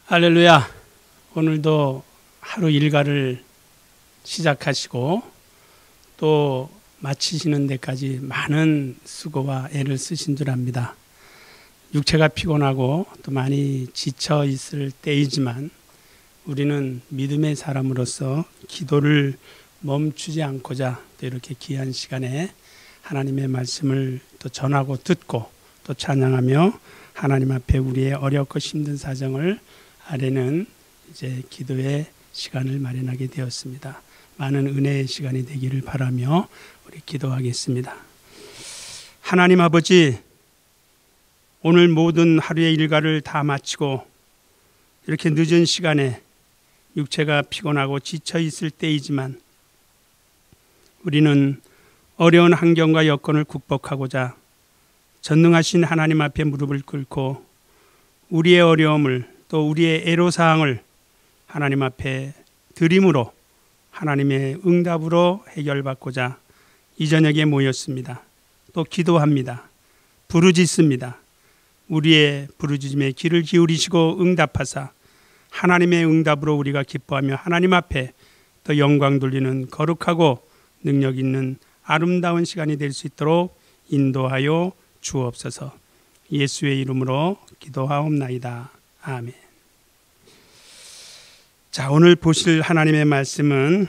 할렐루야. 오늘도 하루 일과를 시작하시고 또 마치시는 데까지 많은 수고와 애를 쓰신 줄 압니다. 육체가 피곤하고 또 많이 지쳐 있을 때이지만 우리는 믿음의 사람으로서 기도를 멈추지 않고자 또 이렇게 귀한 시간에 하나님의 말씀을 또 전하고 듣고 또 찬양하며 하나님 앞에 우리의 어렵고 힘든 사정을 아래는 이제 기도의 시간을 마련하게 되었습니다. 많은 은혜의 시간이 되기를 바라며 우리 기도하겠습니다. 하나님 아버지, 오늘 모든 하루의 일과를 다 마치고 이렇게 늦은 시간에 육체가 피곤하고 지쳐 있을 때이지만 우리는 어려운 환경과 여건을 극복하고자 전능하신 하나님 앞에 무릎을 꿇고 우리의 어려움을 또 우리의 애로사항을 하나님 앞에 드림으로 하나님의 응답으로 해결받고자 이 저녁에 모였습니다. 또 기도합니다. 부르짖습니다. 우리의 부르짖음에 귀를 기울이시고 응답하사 하나님의 응답으로 우리가 기뻐하며 하나님 앞에 또 영광 돌리는 거룩하고 능력 있는 아름다운 시간이 될 수 있도록 인도하여 주옵소서. 예수의 이름으로 기도하옵나이다. 아멘. 자, 오늘 보실 하나님의 말씀은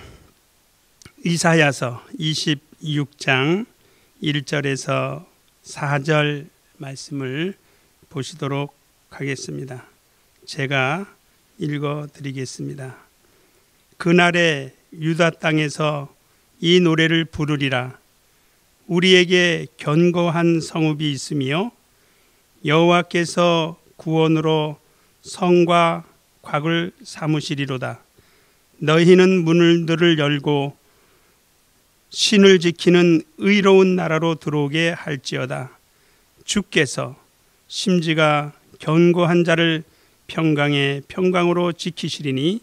이사야서 26장 1절에서 4절 말씀을 보시도록 하겠습니다. 제가 읽어드리겠습니다. 그날에 유다 땅에서 이 노래를 부르리라. 우리에게 견고한 성읍이 있으며 여호와께서 구원으로 성과 곽을 삼으시리로다. 너희는 문들을 열고 신을 지키는 의로운 나라로 들어오게 할지어다. 주께서 심지가 견고한 자를 평강의 평강으로 지키시리니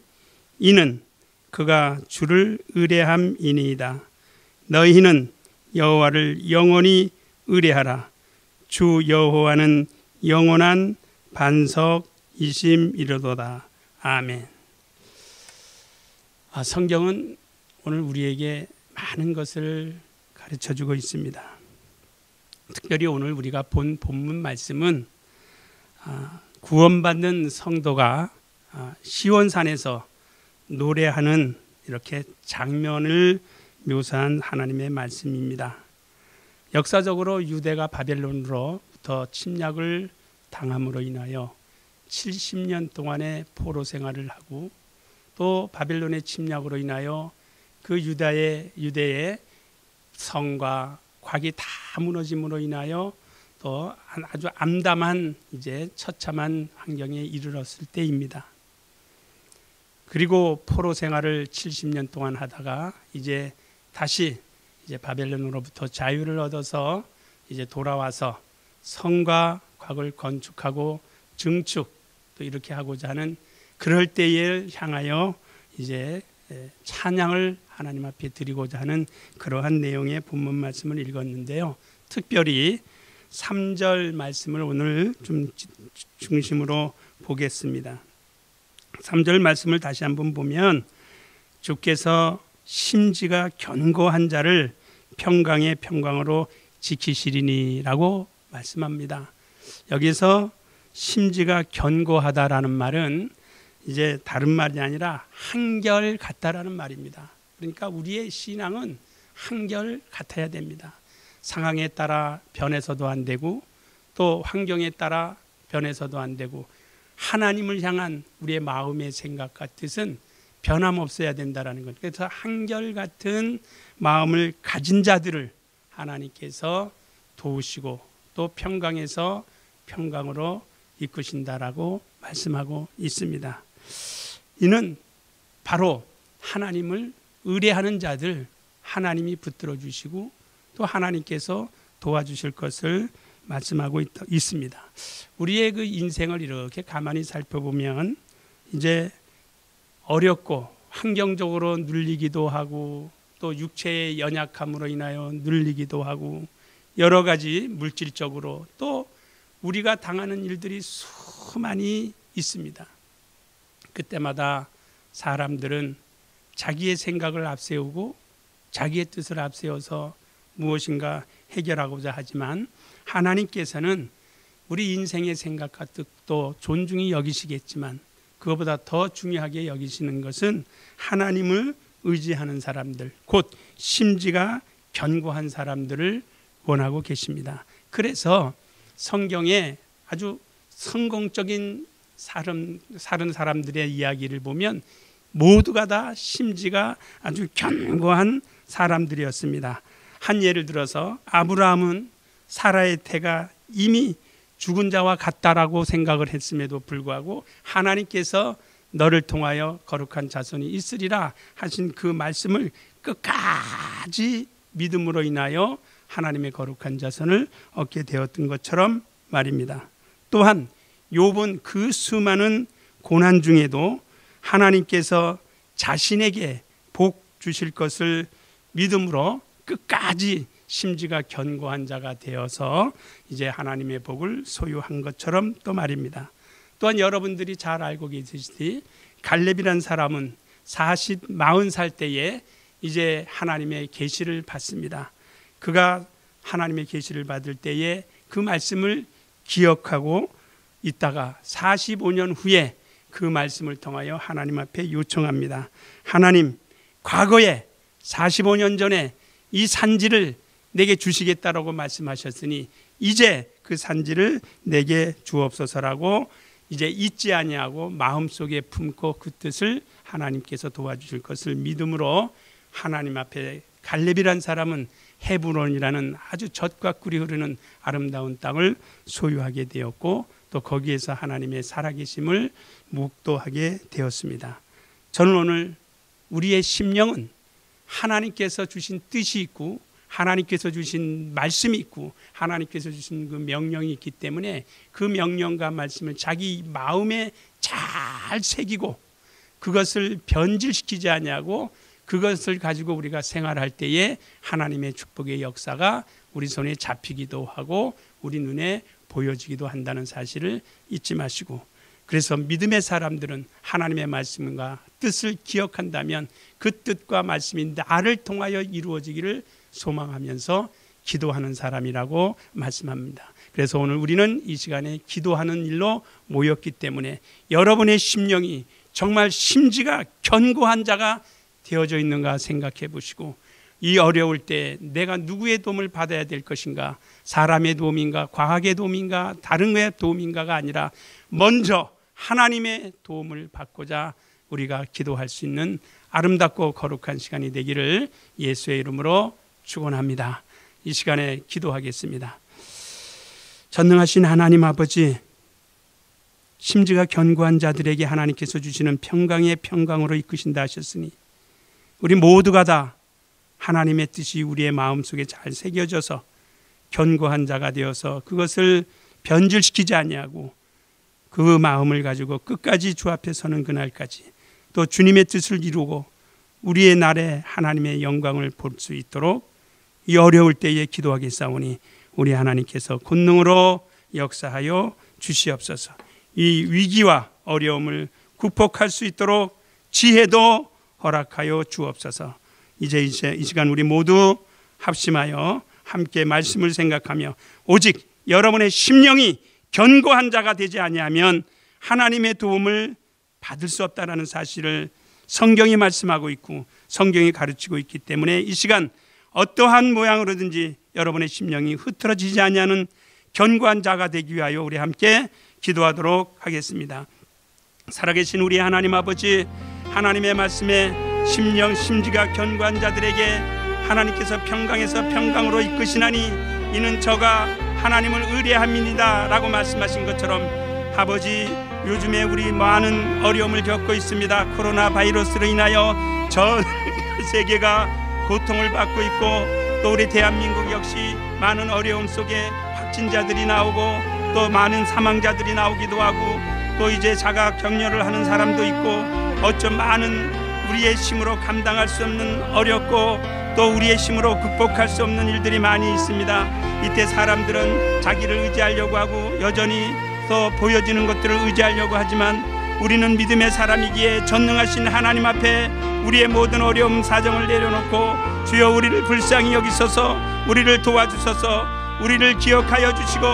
이는 그가 주를 의뢰함이니이다. 너희는 여호와를 영원히 의뢰하라. 주 여호와는 영원한 반석이심이로도다. 아멘. 성경은 오늘 우리에게 많은 것을 가르쳐주고 있습니다. 특별히 오늘 우리가 본 본문 말씀은 구원받는 성도가 시온산에서 노래하는 이렇게 장면을 묘사한 하나님의 말씀입니다. 역사적으로 유대가 바벨론으로부터 침략을 당함으로 인하여 70년 동안의 포로 생활을 하고 또 바벨론의 침략으로 인하여 그 유대의 성과 곽이 다 무너짐으로 인하여 또 아주 암담한 이제 처참한 환경에 이르렀을 때입니다. 그리고 포로 생활을 70년 동안 하다가 이제 다시 이제 바벨론으로부터 자유를 얻어서 이제 돌아와서 성과 곽을 건축하고 증축 또 이렇게 하고자 하는 그럴 때에 향하여 이제 찬양을 하나님 앞에 드리고자 하는 그러한 내용의 본문 말씀을 읽었는데요. 특별히 3절 말씀을 오늘 좀 중심으로 보겠습니다. 3절 말씀을 다시 한번 보면 주께서 심지가 견고한 자를 평강의 평강으로 지키시리니라고 말씀합니다. 여기서 심지가 견고하다라는 말은 이제 다른 말이 아니라 한결 같다라는 말입니다. 그러니까 우리의 신앙은 한결 같아야 됩니다. 상황에 따라 변해서도 안 되고 또 환경에 따라 변해서도 안 되고 하나님을 향한 우리의 마음의 생각과 뜻은 변함없어야 된다라는 것. 그래서 한결같은 마음을 가진 자들을 하나님께서 도우시고 또 평강에서 평강으로 이끄신다라고 말씀하고 있습니다. 이는 바로 하나님을 의뢰하는 자들 하나님이 붙들어 주시고 또 하나님께서 도와주실 것을 말씀하고 있습니다. 우리의 그 인생을 이렇게 가만히 살펴보면 이제 어렵고 환경적으로 눌리기도 하고 또 육체의 연약함으로 인하여 눌리기도 하고 여러 가지 물질적으로 또 우리가 당하는 일들이 수많이 있습니다. 그때마다 사람들은 자기의 생각을 앞세우고 자기의 뜻을 앞세워서 무엇인가 해결하고자 하지만 하나님께서는 우리 인생의 생각과 뜻도 존중히 여기시겠지만 그것보다 더 중요하게 여기시는 것은 하나님을 의지하는 사람들, 곧 심지가 견고한 사람들을 원하고 계십니다. 그래서 성경에 아주 성공적인 사는 사람들의 이야기를 보면 모두가 다 심지가 아주 견고한 사람들이었습니다. 한 예를 들어서 아브라함은 사라의 태가 이미 죽은 자와 같다라고 생각을 했음에도 불구하고 하나님께서 너를 통하여 거룩한 자손이 있으리라 하신 그 말씀을 끝까지 믿음으로 인하여 하나님의 거룩한 자손을 얻게 되었던 것처럼 말입니다. 또한 욥은 그 수많은 고난 중에도 하나님께서 자신에게 복 주실 것을 믿음으로 끝까지 심지가 견고한 자가 되어서 이제 하나님의 복을 소유한 것처럼 또 말입니다. 또한 여러분들이 잘 알고 계시듯이 갈렙이란 사람은 40살 때에 이제 하나님의 계시를 받습니다. 그가 하나님의 계시를 받을 때에 그 말씀을 기억하고 있다가 45년 후에 그 말씀을 통하여 하나님 앞에 요청합니다. 하나님, 과거에 45년 전에 이 산지를 내게 주시겠다라고 말씀하셨으니 이제 그 산지를 내게 주옵소서라고 이제 잊지 아니하고 마음속에 품고 그 뜻을 하나님께서 도와주실 것을 믿음으로 하나님 앞에 갈렙이란 사람은 헤브론이라는 아주 젖과 꿀이 흐르는 아름다운 땅을 소유하게 되었고 또 거기에서 하나님의 살아계심을 묵도하게 되었습니다. 저는 오늘 우리의 심령은 하나님께서 주신 뜻이 있고 하나님께서 주신 말씀이 있고 하나님께서 주신 그 명령이 있기 때문에 그 명령과 말씀을 자기 마음에 잘 새기고 그것을 변질시키지 아니하고 그것을 가지고 우리가 생활할 때에 하나님의 축복의 역사가 우리 손에 잡히기도 하고 우리 눈에 보여지기도 한다는 사실을 잊지 마시고, 그래서 믿음의 사람들은 하나님의 말씀과 뜻을 기억한다면 그 뜻과 말씀이 나를 통하여 이루어지기를 소망하면서 기도하는 사람이라고 말씀합니다. 그래서 오늘 우리는 이 시간에 기도하는 일로 모였기 때문에 여러분의 심령이 정말 심지가 견고한 자가 되어져 있는가 생각해 보시고, 이 어려울 때 내가 누구의 도움을 받아야 될 것인가, 사람의 도움인가, 과학의 도움인가, 다른 거의 도움인가가 아니라 먼저 하나님의 도움을 받고자 우리가 기도할 수 있는 아름답고 거룩한 시간이 되기를 예수의 이름으로 축원합니다. 이 시간에 기도하겠습니다. 전능하신 하나님 아버지, 심지가 견고한 자들에게 하나님께서 주시는 평강의 평강으로 이끄신다 하셨으니 우리 모두가 다 하나님의 뜻이 우리의 마음속에 잘 새겨져서 견고한 자가 되어서 그것을 변질시키지 아니하고 그 마음을 가지고 끝까지 주 앞에 서는 그날까지 또 주님의 뜻을 이루고 우리의 날에 하나님의 영광을 볼 수 있도록 이 어려울 때에 기도하겠사오니 우리 하나님께서 권능으로 역사하여 주시옵소서. 이 위기와 어려움을 극복할 수 있도록 지혜도 허락하여 주옵소서. 이제 이 시간 우리 모두 합심하여 함께 말씀을 생각하며 오직 여러분의 심령이 견고한 자가 되지 아니하면 하나님의 도움을 받을 수 없다는 사실을 성경이 말씀하고 있고 성경이 가르치고 있기 때문에 이 시간 어떠한 모양으로든지 여러분의 심령이 흐트러지지 아니하는 견고한 자가 되기 위하여 우리 함께 기도하도록 하겠습니다. 살아계신 우리 하나님 아버지, 하나님의 말씀에 심령 심지가 견고한 자들에게 하나님께서 평강에서 평강으로 이끄시나니 이는 저가 하나님을 의뢰함이니라 라고 말씀하신 것처럼 아버지, 요즘에 우리 많은 어려움을 겪고 있습니다. 코로나 바이러스로 인하여 전 세계가 고통을 받고 있고 또 우리 대한민국 역시 많은 어려움 속에 확진자들이 나오고 또 많은 사망자들이 나오기도 하고 또 이제 자가 격려를 하는 사람도 있고 어쩜 많은 우리의 힘으로 감당할 수 없는 어렵고 또 우리의 힘으로 극복할 수 없는 일들이 많이 있습니다. 이때 사람들은 자기를 의지하려고 하고 여전히 또 보여지는 것들을 의지하려고 하지만 우리는 믿음의 사람이기에 전능하신 하나님 앞에 우리의 모든 어려움 사정을 내려놓고 주여 우리를 불쌍히 여기소서, 우리를 도와주소서, 우리를 기억하여 주시고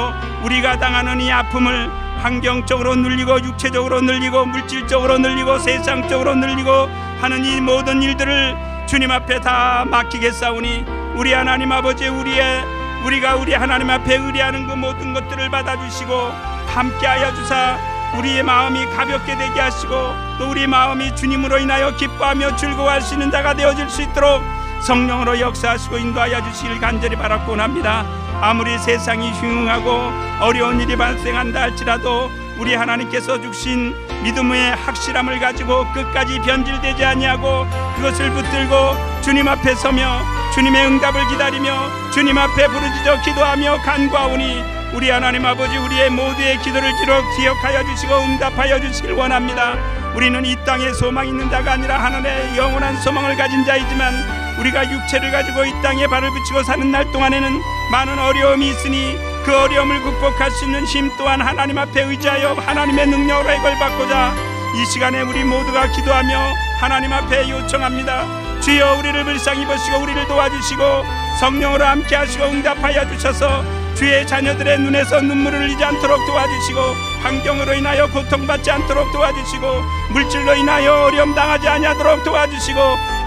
우리가 당하는 이 아픔을 환경적으로 눌리고 육체적으로 눌리고 물질적으로 눌리고 세상적으로 눌리고 하는 이 모든 일들을 주님 앞에 다 맡기겠사오니 우리 하나님 아버지, 우리가 우리 하나님 앞에 의뢰하는 그 모든 것들을 받아주시고 함께하여 주사 우리의 마음이 가볍게 되게 하시고 또 우리 마음이 주님으로 인하여 기뻐하며 즐거워할 수 있는 자가 되어질 수 있도록 성령으로 역사하시고 인도하여 주시길 간절히 바라곤 합니다. 아무리 세상이 흉흉하고 어려운 일이 발생한다 할지라도 우리 하나님께서 주신 믿음의 확실함을 가지고 끝까지 변질되지 아니하고 그것을 붙들고 주님 앞에 서며 주님의 응답을 기다리며 주님 앞에 부르짖어 기도하며 간구하오니 우리 하나님 아버지, 우리의 모두의 기도를 기억하여 주시고 응답하여 주시길 원합니다. 우리는 이 땅에 소망이 있는 자가 아니라 하늘의 영원한 소망을 가진 자이지만 우리가 육체를 가지고 이 땅에 발을 붙이고 사는 날 동안에는 많은 어려움이 있으니 그 어려움을 극복할 수 있는 힘 또한 하나님 앞에 의지하여 하나님의 능력으로 해결받고자 이 시간에 우리 모두가 기도하며 하나님 앞에 요청합니다. 주여 우리를 불쌍히 보시고 우리를 도와주시고 성령으로 함께 하시고 응답하여 주셔서 주의 자녀들의 눈에서 눈물을 흘리지 않도록 도와주시고 환경으로 인하여 고통받지 않도록 도와주시고 물질로 인하여 어려움 당하지 아니하도록 도와주시고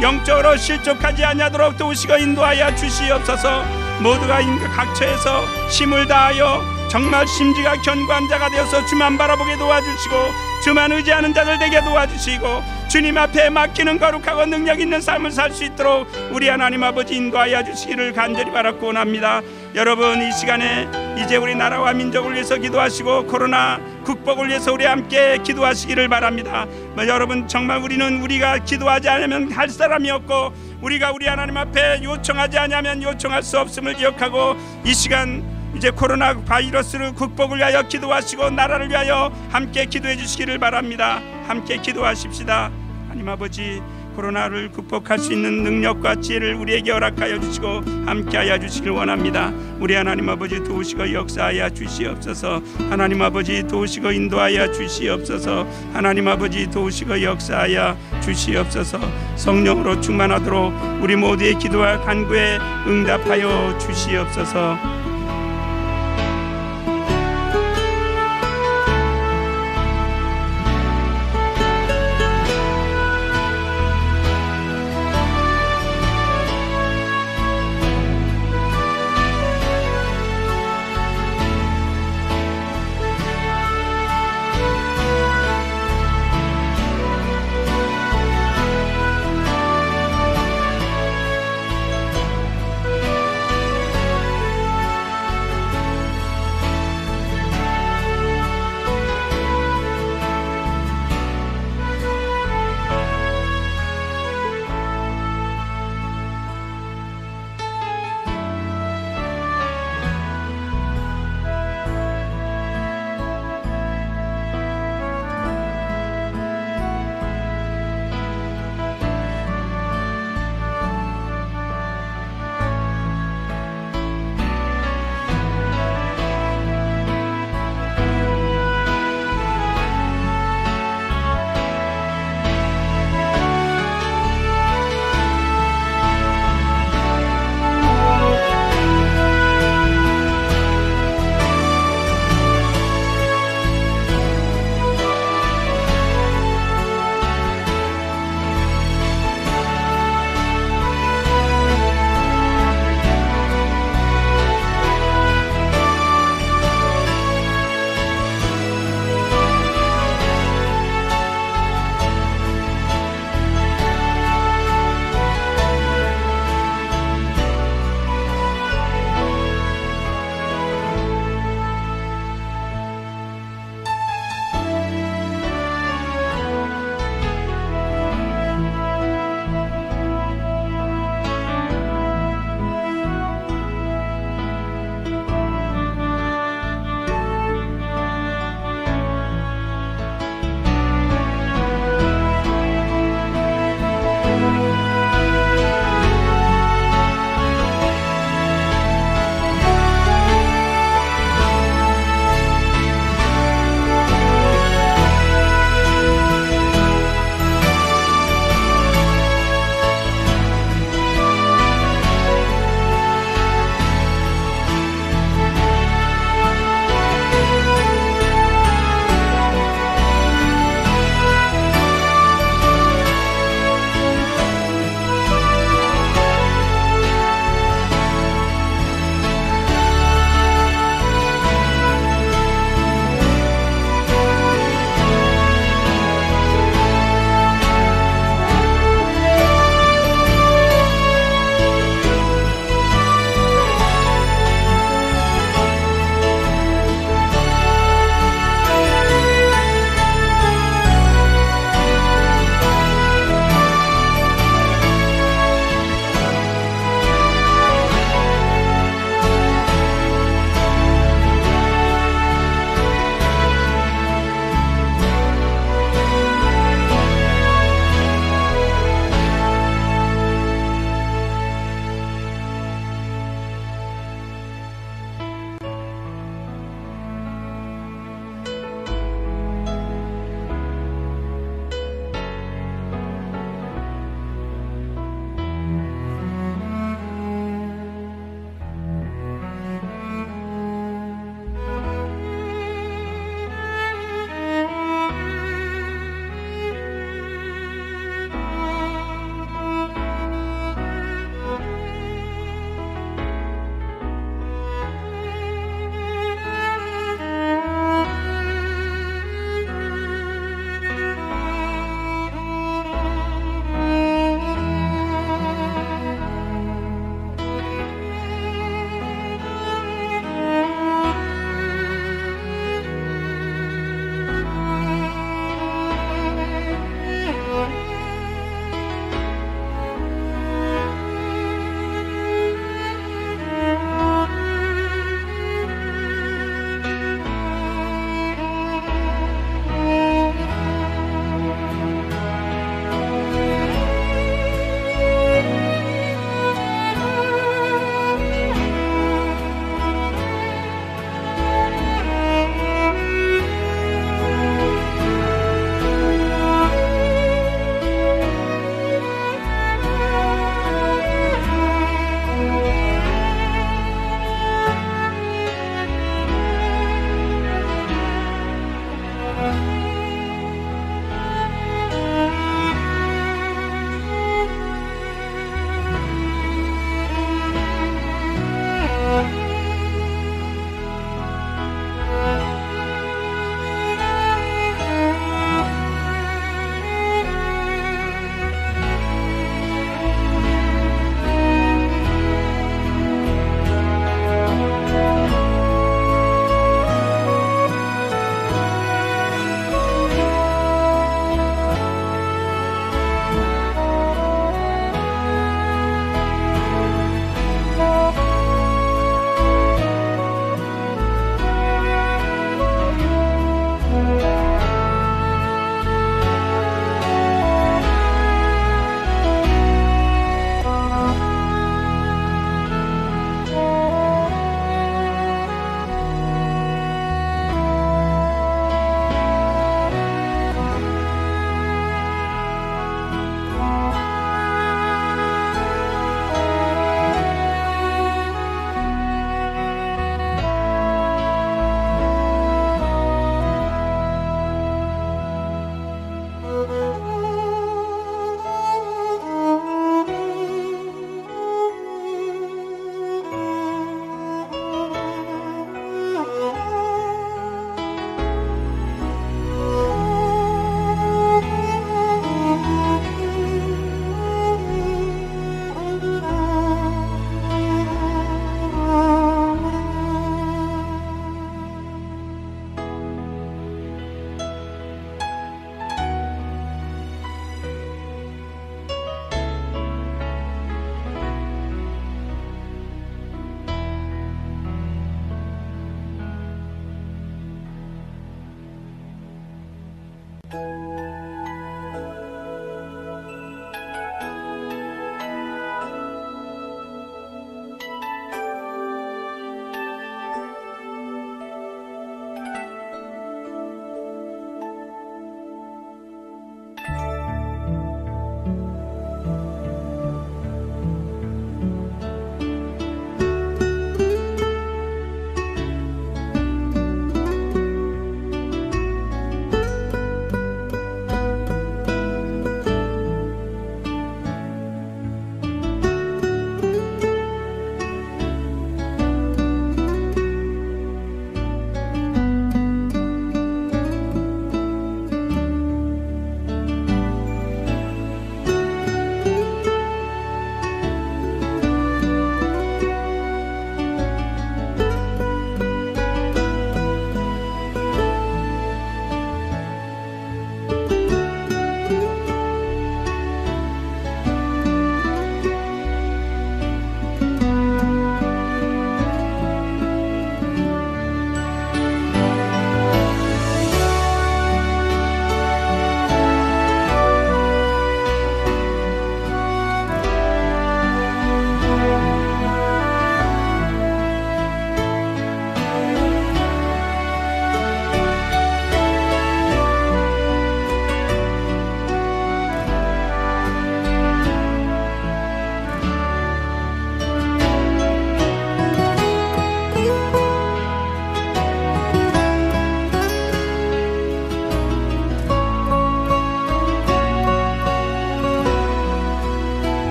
영적으로 실족하지 아니하도록 도우시고 인도하여 주시옵소서. 모두가 각처에서 힘을 다하여 정말 심지가 견고한 자가 되어서 주만 바라보게 도와주시고 주만 의지하는 자들 되게 도와주시고 주님 앞에 맡기는 거룩하고 능력 있는 삶을 살 수 있도록 우리 하나님 아버지 인도하여 주시기를 간절히 바라고 원합니다. 여러분, 이 시간에 이제 우리 나라와 민족을 위해서 기도하시고 코로나 극복을 위해서 우리 함께 기도하시기를 바랍니다. 여러분, 정말 우리가 기도하지 않으면 할 사람이 없고 우리가 우리 하나님 앞에 요청하지 않으면 요청할 수 없음을 기억하고 이 시간 이제 코로나 바이러스를 극복을 위하여 기도하시고 나라를 위하여 함께 기도해 주시기를 바랍니다. 함께 기도하십시다. 하나님 아버지, 코로나를 극복할 수 있는 능력과 지혜를 우리에게 허락하여 주시고 함께하여 주시길 원합니다. 우리 하나님 아버지 도우시고 역사하여 주시옵소서. 하나님 아버지 도우시고 인도하여 주시옵소서. 하나님 아버지 도우시고 역사하여 주시옵소서. 성령으로 충만하도록 우리 모두의 기도와 간구에 응답하여 주시옵소서.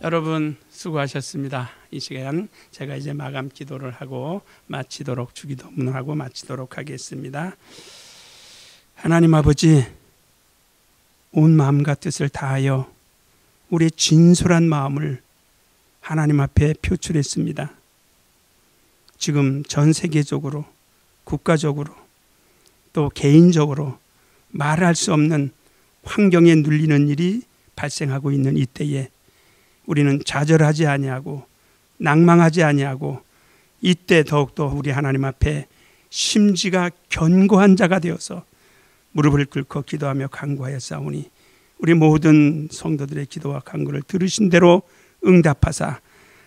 여러분 수고하셨습니다. 이 시간 제가 이제 마감 기도를 하고 마치도록 주기도문을 하고 마치도록 하겠습니다. 하나님 아버지, 온 마음과 뜻을 다하여 우리의 진솔한 마음을 하나님 앞에 표출했습니다. 지금 전 세계적으로, 국가적으로, 또 개인적으로 말할 수 없는 환경에 눌리는 일이 발생하고 있는 이때에 우리는 좌절하지 아니하고 낭망하지 아니하고 이때 더욱더 우리 하나님 앞에 심지가 견고한 자가 되어서 무릎을 꿇고 기도하며 간구하였사오니 우리 모든 성도들의 기도와 간구를 들으신 대로 응답하사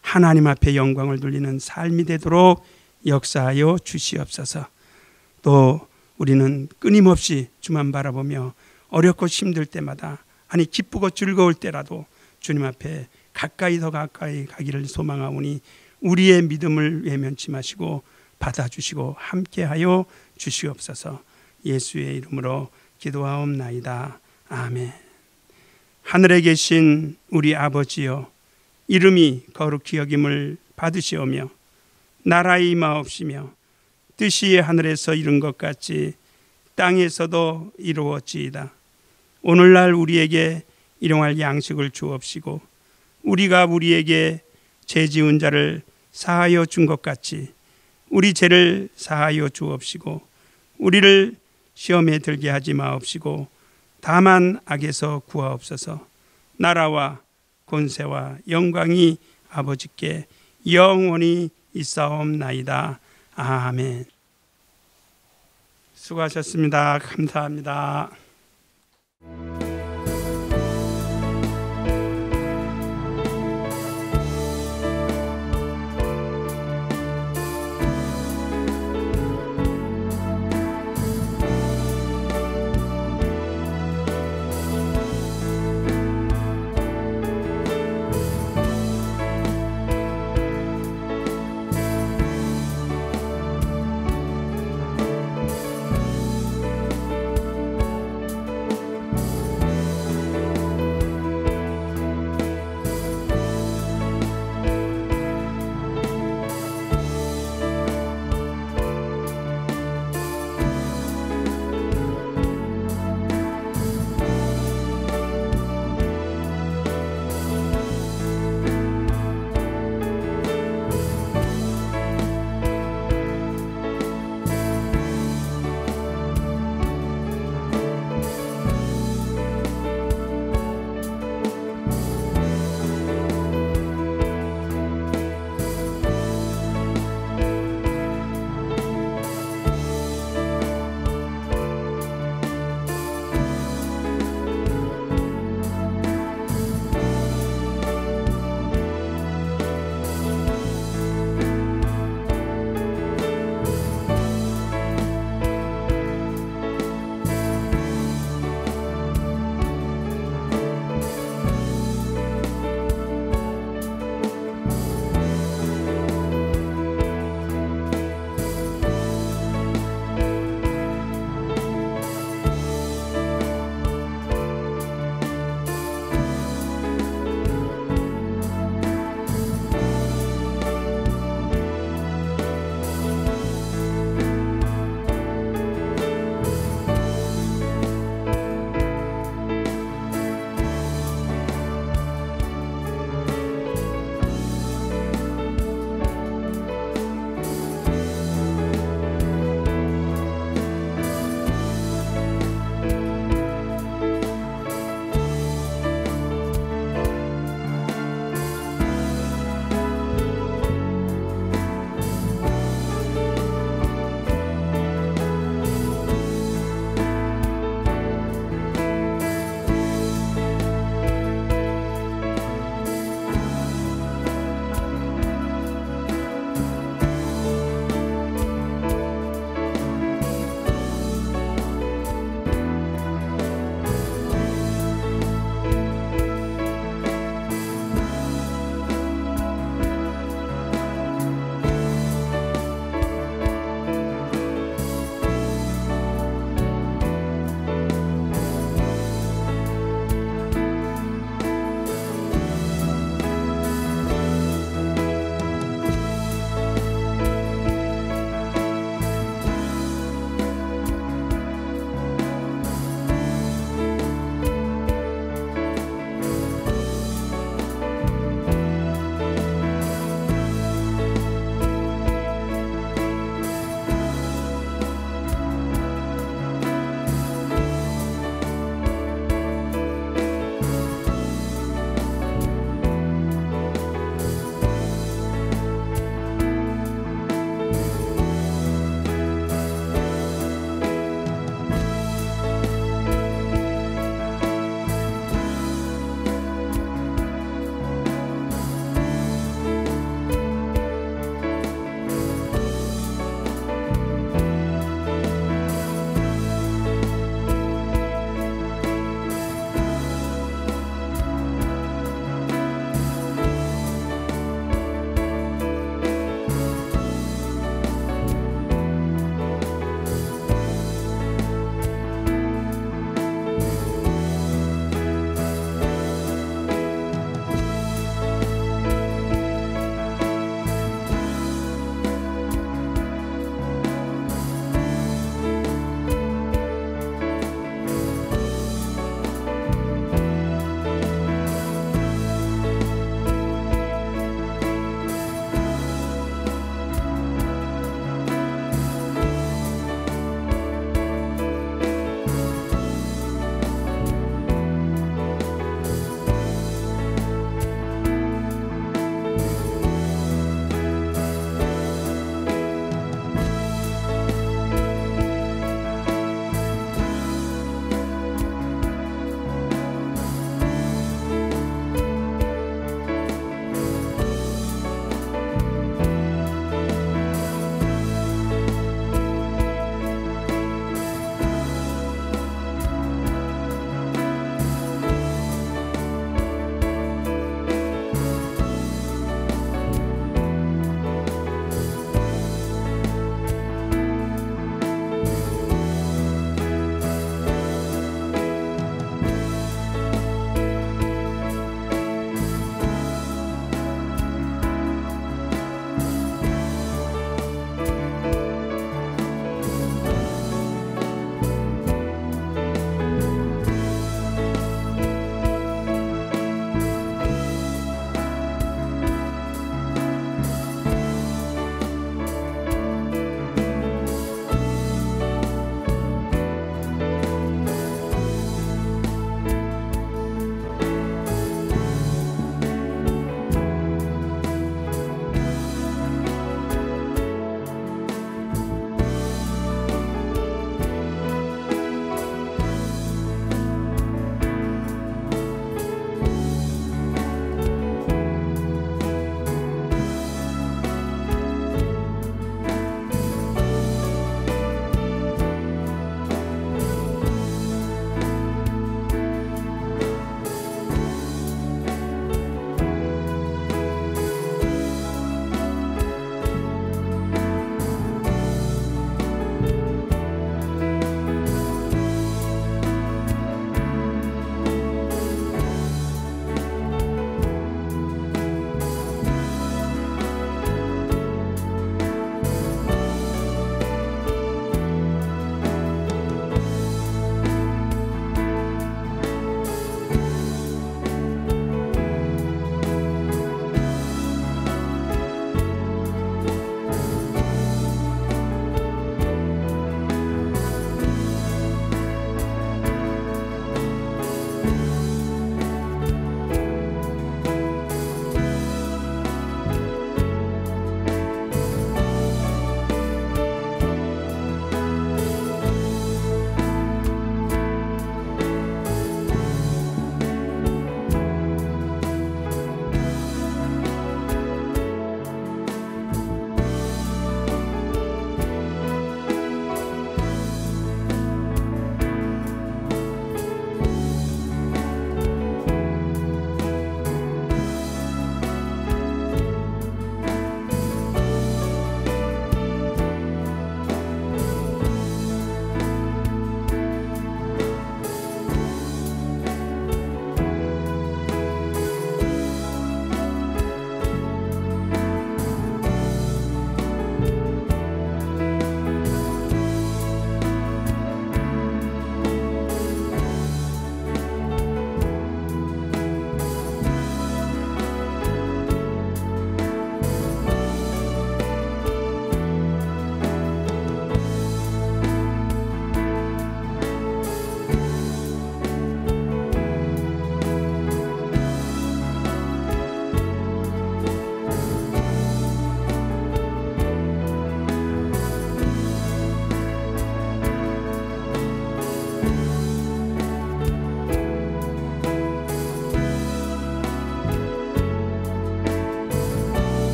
하나님 앞에 영광을 돌리는 삶이 되도록 역사하여 주시옵소서. 또 우리는 끊임없이 주만 바라보며 어렵고 힘들 때마다, 아니 기쁘고 즐거울 때라도 주님 앞에 가까이 더 가까이 가기를 소망하오니 우리의 믿음을 외면치 마시고 받아주시고 함께하여 주시옵소서. 예수의 이름으로 기도하옵나이다. 아멘. 하늘에 계신 우리 아버지여, 이름이 거룩히 여김을 받으시오며 나라의 임하옵시며 뜻이 하늘에서 이룬 것 같이 땅에서도 이루어지이다. 오늘날 우리에게 일용할 양식을 주옵시고 우리가 우리에게 죄 지은 자를 사하여 준 것 같이 우리 죄를 사하여 주옵시고 우리를 시험에 들게 하지 마옵시고 다만 악에서 구하옵소서. 나라와 권세와 영광이 아버지께 영원히 있사옵나이다. 아멘. 수고하셨습니다. 감사합니다.